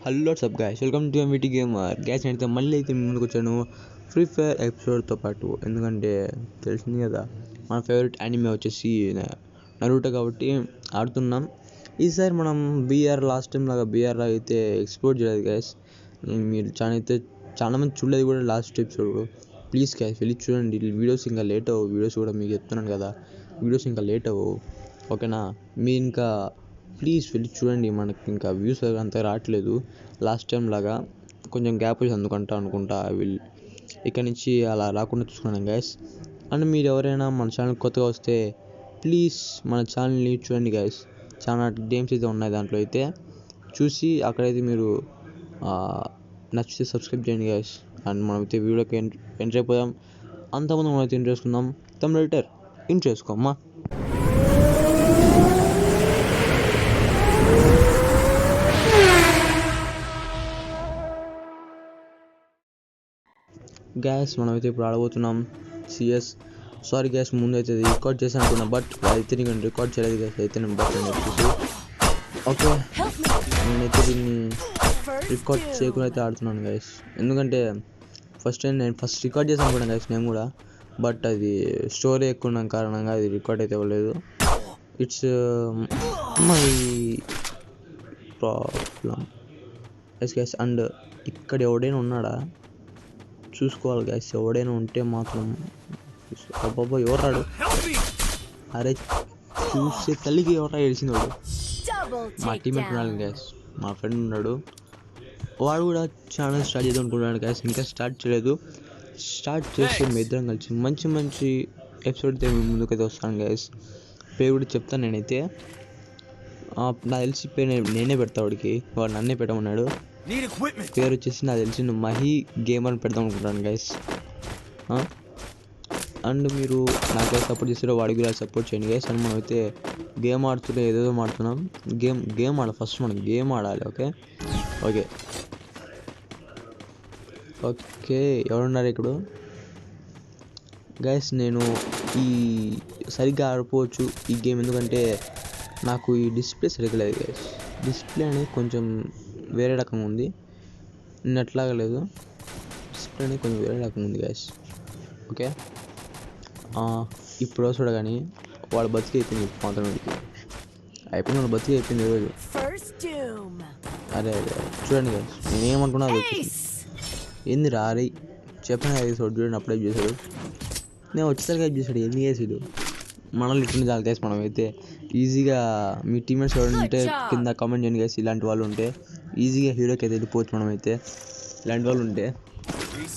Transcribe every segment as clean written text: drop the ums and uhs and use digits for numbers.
Hello సబ్ guys, welcome to MVT gamer. గ్యాస్ అయితే మళ్ళీ అయితే మీ ముందుకు వచ్చాను ఫ్రీ ఫైర్ ఎపిసోడ్తో పాటు. ఎందుకంటే తెలిసింది కదా, మన ఫేవరెట్ యానిమే వచ్చేసి నరుటో కాబట్టి ఆడుతున్నాం. ఈసారి మనం బీఆర్ లాస్ట్ టైం లాగా బీఆర్ అయితే ఎక్స్ప్లోర్ చేయలేదు గ్యాస్. మీరు చాలా మంది చూడలేదు కూడా లాస్ట్ ఎపిసోడ్. ప్లీజ్ గ్యాస్ వెళ్ళి చూడండి. వీడియోస్ ఇంకా లేట్ అవ్వవు. వీడియోస్ కూడా మీకు చెప్తున్నాను కదా, వీడియోస్ ఇంకా లేట్ అవ్వవు, ఓకేనా? మీ ఇంకా ప్లీజ్ వెళ్ళి చూడండి. మనకి ఇంకా వ్యూస్ అంతా రావట్లేదు లాస్ట్ టైం లాగా, కొంచెం గ్యాప్ వచ్చి అనుకుంటా ఇక్కడ నుంచి అలా రాకుండా చూసుకున్నాను గైస్. అండ్ మీరు ఎవరైనా మన ఛానల్ కొత్తగా వస్తే ప్లీజ్ మన ఛానల్ని చూడండి గైస్. చాలా గేమ్స్ అయితే ఉన్నాయి దాంట్లో, అయితే చూసి అక్కడైతే మీరు నచ్చితే సబ్స్క్రైబ్ చేయండి గైస్. అండ్ మనమైతే వీడియోకి ఎంటర్ అయిపోదాం. అంతమంది మనమైతే ఎంటర్ చేసుకుందాం. Writer enter చేసుకోమ్మా. గ్యాస్ మనమైతే ఇప్పుడు ఆడబోతున్నాం సిఎస్. సారీ గ్యాస్, ముందు అయితే రికార్డ్ చేశాను అనుకున్నా, బట్ అయితే నీకు రికార్డ్ చేయలేదు గ్యాస్. అయితే నేను బట్ చెప్పేసి ఓకే, నేనైతే దీన్ని రికార్డ్ చేయకుండా అయితే ఆడుతున్నాను గ్యాస్. ఎందుకంటే నేను ఫస్ట్ రికార్డ్ చేశాను అనుకున్నాను గ్యాస్ నేను కూడా, బట్ అది స్టోరీ ఎక్కువ ఉన్న కారణంగా అది రికార్డ్ అయితే ఇవ్వలేదు. ఇట్స్ మై ప్రాబ్లం ఎస్ గ్యాస్. అండ్ ఇక్కడ ఎవడైనా ఉన్నాడా చూసుకోవాలి గ్యాస్. ఎవడైనా ఉంటే మాత్రం అబ్బాబా ఎవరు రాడు, అరే చూసే తల్లికి ఎవరా ఏడిసింది వాడు. మా టీమేట్ ఉన్నాడు గ్యాస్, మా ఫ్రెండ్ ఉన్నాడు, వాడు కూడా ఛానల్ స్టార్ట్ చేద్దాం అనుకుంటున్నాడు గ్యాస్. ఇంకా స్టార్ట్ చేయలేదు. స్టార్ట్ చేస్తే మీ ఇద్దరం కలిసి మంచి మంచి ఎపిసోడ్ అయితే ముందుకైతే వస్తాను గ్యాస్. పేరు కూడా చెప్తాను నేనైతే. నాకు తెలిసి పేరు నేనే పెడతా వాడికి, వాడు నన్నే పెట్టమన్నాడు. పేరు వచ్చేసి నాకు తెలిసి మహి గేమర్ అని పెడదాం అనుకుంటాను గైస్. అండ్ మీరు నాకైతే సపోర్ట్ చేస్తారో వాడికి కూడా సపోర్ట్ చేయండి గైస్. అండ్ మనం అయితే గేమ్ ఆడుతున్నాం, ఏదేదో ఆడుతున్నాం. గేమ్ ఆడాలి ఫస్ట్, మనం గేమ్ ఆడాలి. ఓకే ఓకే ఓకే ఎవరున్నారు ఇప్పుడు గైస్? నేను ఈ సరిగ్గా ఆడిపోవచ్చు ఈ గేమ్, ఎందుకంటే నాకు ఈ డిస్ప్లే సరిగ్గా లేదు గైస్. డిస్ప్లే అనేది కొంచెం వేరే రకంగా ఉంది, నిన్నట్లాగా లేదు. డిస్ప్లే అనేది కొంచెం వేరే రకంగా ఉంది గైస్. ఓకే ఇప్పుడు చూడగానే వాడు బతికి అయిపోయింది మాత్రం, అయిపోయింది వాడు బతికి అయిపోయింది ఈరోజు. అరే అరే చూడండి గైస్, నేనేమనుకున్నా ఏంది రారి చెప్పిన చేసాడు చూడండి, అప్పుడే చేశాడు. నేను వచ్చేసరికి హెల్ప్ చేశాడు. ఎందుకు చేసాడు మనల్ని ఇట్లా చాలా గైస్. మనం అయితే ఈజీగా మీ టీమేట్స్ ఎవరు ఉంటే కింద కామెంట్ చేయండి గైస్. ఇలాంటి వాళ్ళు ఉంటే ఈజీగా హీరోకి అయితే వెళ్ళిపోవచ్చు మనం అయితే, ఇలాంటి వాళ్ళు ఉంటే.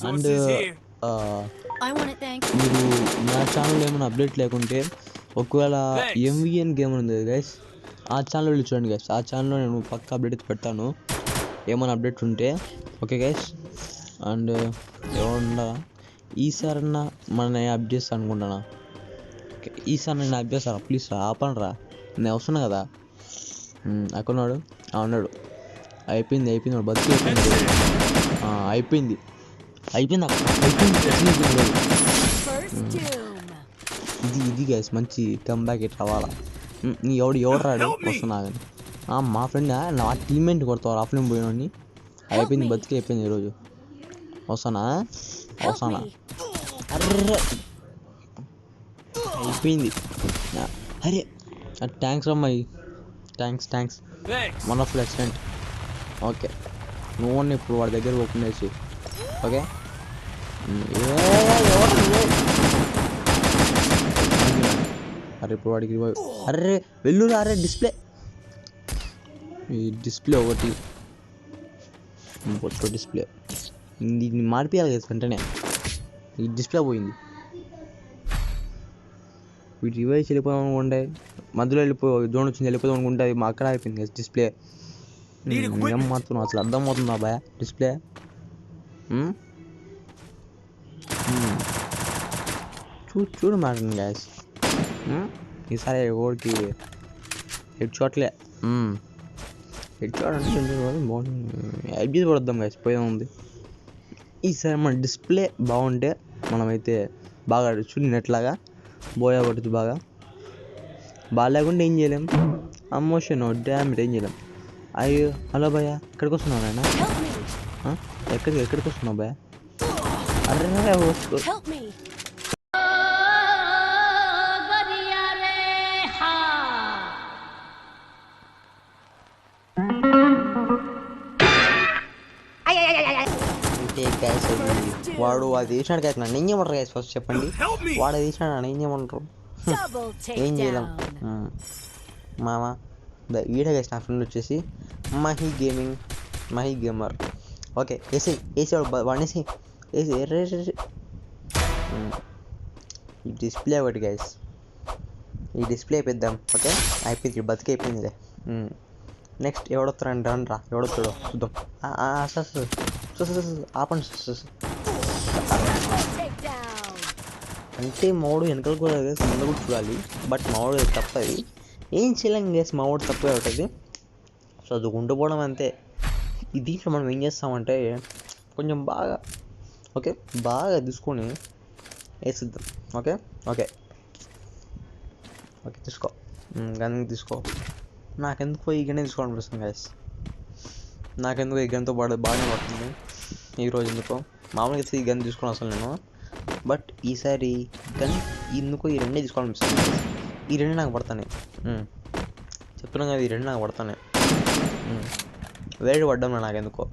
అండ్ మీరు నా ఛానల్ ఏమైనా అప్డేట్ లేకుంటే, ఒకవేళ ఎంవిఎన్ గేమర్ ఉంది గైస్, ఆ ఛానల్ వెళ్ళి చూడండి గైస్. ఆ ఛానల్లో నేను పక్క అప్డేట్ పెడతాను ఏమైనా అప్డేట్ ఉంటే, ఓకే గైస్. అండ్ ఏమన్నా ఈసారన్నా మన అప్ చేస్తాను అనుకుంటానా? ఈసారి నేను అప్ చేస్తాను, ప్లీజ్ రా, ఆపండి రా, నేను వస్తున్నా కదా. అక్కడున్నాడు, ఉన్నాడు. అయిపోయింది వాడు బతికి అయిపోయింది. ఇది గైస్ మంచి కమ్బ్యాక్ ఇట్ రావాలా. ఎవడు రాడు, వస్తున్నా కానీ మా ఫ్రెండ్ నా టీమ్మేట్ కొడతారు ఆఫ్లైన్ పోయినోడిని. అయిపోయింది బతికి అయిపోయింది ఈరోజు. వస్తానా అర్రే అయిపోయింది. అరే థ్యాంక్స్ అమ్మాయి, థ్యాంక్స్ వండర్ఫుల్ ఎక్సలెంట్. ఓకే నువ్వు ఇప్పుడు వాడి దగ్గర ఓపెన్. ఓకే అరే ఇప్పుడు వాడికి అర్రే వెళ్ళు. అరే డిస్ప్లే ఒకటి డిస్ప్లే దీన్ని మార్పియాలి కదా వెంటనే. ఈ డిస్ప్లే పోయింది. వీటి రివైజ్ వెళ్ళిపోదాం అనుకుంటే, మధ్యలో జోన్ వచ్చింది వెళ్ళిపోదాం అనుకుంటే అది మా అక్కడ అయిపోయింది డిస్ప్లే. ఏం మాత్రం అసలు అర్థమవుతుందా భయ డిస్ప్లే? చూడు మాట గ్యాస్. ఈసారి ఓడికి హెడ్ షాట్లే. హెడ్ షాట్ అంటే బాగుంటుంది. ఐబీఎస్ పడద్దాం గ్యాస్, పోయే ఉంది. ఈసారి మన డిస్ప్లే బాగుంటే మనమైతే బాగా ఆడచ్చు. నెట్లాగా బోయా కొట్టచ్చు బాగా లేకుండా ఏం చేయలేం. అమ్మోషన్ డ్యామేజ్ ఏం చేయలేం. అయ్యో హలో భయ్య ఎక్కడికి వస్తున్నావు నాయన ఎక్కడికి వస్తున్నావు భయ్య అరే అంటే గ్యాస్ అది వాడు అది తీసినాడు గ్యాస్ నన్ను ఏం చేయమంటారు గ్యాస్ ఫస్ట్ చెప్పండి వాడు అది తీసినాడు నన్ను ఏం చేయమంటారు ఏం చేయలేం మామ వీడియో గ్యాస్ నా ఫ్రెండ్ వచ్చేసి మహి గేమర్ ఓకే వేసి వాడేసి వేసి ఈ డిస్ప్లే ఒకటి గ్యాస్ ఈ డిస్ప్లే అయిపోద్దాం ఓకే అయిపోయింది బతికి అయిపోయిందిలే నెక్స్ట్ ఎవడొస్తారండి రా ఎవడొస్తాడో చూద్దాం ఆపండి అంటే మావాడు వెనకాల కూడా ముందు కూడా చూడాలి బట్ మావాడు తప్పది ఏం చేయలేం గేస్ మావాడు తప్పే ఉంటుంది చదువుకుంటూ పోవడం అంతే దీంట్లో మనం ఏం చేస్తామంటే కొంచెం బాగా తీసుకొని వేసిద్దాం ఓకే ఓకే ఓకే తీసుకో గన్ తీసుకో నాకెందుకు ఈ గన్నే తీసుకోవాలనిపిస్తుంది గైస్ నాకెందుకు ఈ గన్తో బాగానే పడుతుంది ఈరోజు ఎందుకో మామూలుగా ఈ గన్ తీసుకుని అసలు నేను బట్ ఈసారి గన్ ఎందుకో ఈ రెండే తీసుకోవాలనిపిస్తుంది ఈ రెండే నాకు పడతానే చెప్తున్నాం కదా ఈ రెండు నాకు పడతానే వేడి పడ్డం నాకెందుకో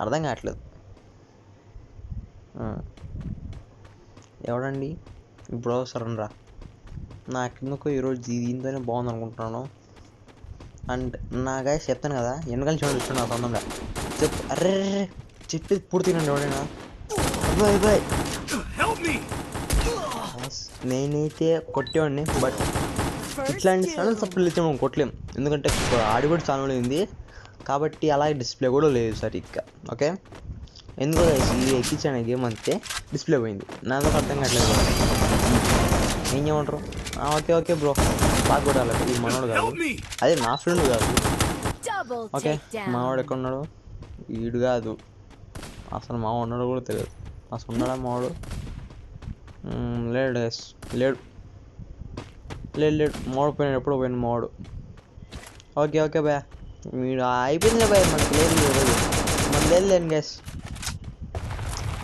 అర్థం కావట్లేదు ఎవడండి ఇప్పుడు సరే రా నాకెందుకో ఈరోజు దీంతోనే బాగుంది అనుకుంటున్నాను అండ్ నా గాయస్ చెప్తాను కదా వెనకాల చూడండి నా తొందరగా అర్రే చెప్పి పూర్తినండి ఎవడైనా బాయ్ నేనైతే కొట్టేవాడిని బట్ ఇట్లాంటి ఛానల్ సపోర్ట్ అయితే మనం కొట్టలేం ఎందుకంటే ఆడి కూడా ఛానల్ ఉంది కాబట్టి అలాగే డిస్ప్లే కూడా లేదు సరిగ్గా ఓకే ఎందుకో ఎక్కించాను గేమ్ అంతే డిస్ప్లే పోయింది నాతో అర్థం కావట్లేదు ఏం చేయమంటారు ఓకే బ్రో బాగా కూడా ఈ మనోడు కాదు అదే నా ఫ్రెండ్ కాదు ఓకే మావాడు ఎక్కడ ఉన్నాడు వీడు కాదు అసలు మావాడు ఉన్నాడు కూడా తెలియదు అసలు ఉన్నాడా మావాడు లేడు మావాడు పోయినాడు ఎప్పుడో పోయిన మావాడు ఓకే భయ మీరు అయిపోయిందిలే భయ మనకి లేదు మన లేదు గ్యాస్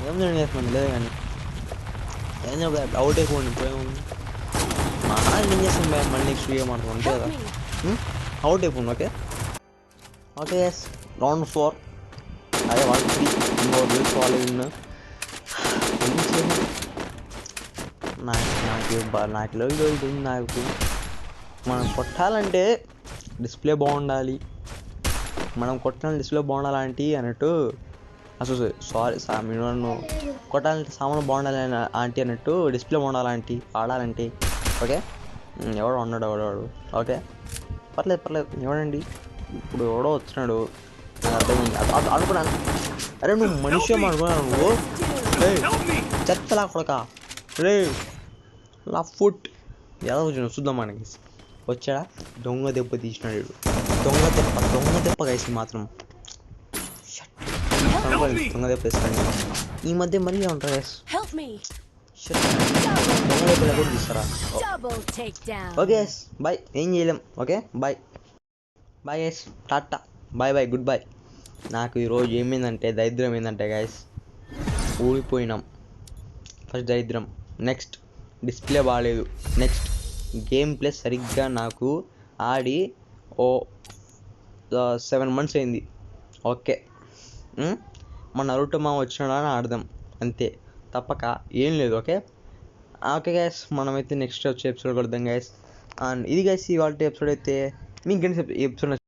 ఏం లేదు గ్యాస్ మనకి లేదు కానీ ఏం భయ అవుట్ అయిపోండి పోయింది ఏం చేస్తాం భయ మళ్ళీ నెక్స్ట్ వీడియో మాట్లాడుకుంటే అంతే కదా అవుట్ అయిపోండి ఓకే గ్యాస్ రౌండ్ 4 అదే 1-3 ఇంకో తెలుసుకోవాలి విన్ను నాకు నాకు మనం కొట్టాలంటే డిస్ప్లే బాగుండాలి మనం కొట్టాలి డిస్ప్లే బాగుండాలంటే అన్నట్టు అసలు సారీ నన్ను కొట్టాలంటే సామాను బాగుండాలి ఆంటీ అన్నట్టు డిస్ప్లే బాగుండాలంటే ఆడాలంటే ఓకే ఎవడో ఉన్నాడు ఎవడవాడు ఓకే పర్లేదు ఎవడండి ఇప్పుడు ఎవడో వచ్చినాడు అర్థమైంది అనుకున్నాను అరే నువ్వు మనిషి అనుకున్నాను నువ్వు చెత్తలా కొడక రే నా ఫుట్ ఎలా వచ్చినావు చూద్దాం మనకి వచ్చాడా దొంగ దెబ్బ తీసినాడు దొంగ దెబ్బ కలిసి మాత్రం దొంగ దెబ్బ తీస్తాడు ఈ మధ్య మళ్ళీ ఉంటారు దొంగ దెబ్బలు కూడా తీస్తారా ఓకే బాయ్ ఏం చేయలేం okay bye guys tata bye good bye నాకు ఈరోజు ఏమైందంటే దరిద్రం ఏంటంటే గైస్ ఊడిపోయినాం ఫస్ట్ దరిద్రం నెక్స్ట్ డిస్ప్లే బాగాలేదు నెక్స్ట్ గేమ్ ప్లే సరిగ్గా నాకు ఆడి 7 months అయింది ఓకే మన నరుటో మామ వచ్చినాడా అని ఆడదాం అంతే తప్పక ఏం లేదు ఓకే గైస్ మనమైతే నెక్స్ట్ వచ్చే ఎపిసోడ్ కొడదాం గైస్ అండ్ ఇది గైస్ ఇవాళ ఎపిసోడ్ అయితే మీకు ఎపిసోడ్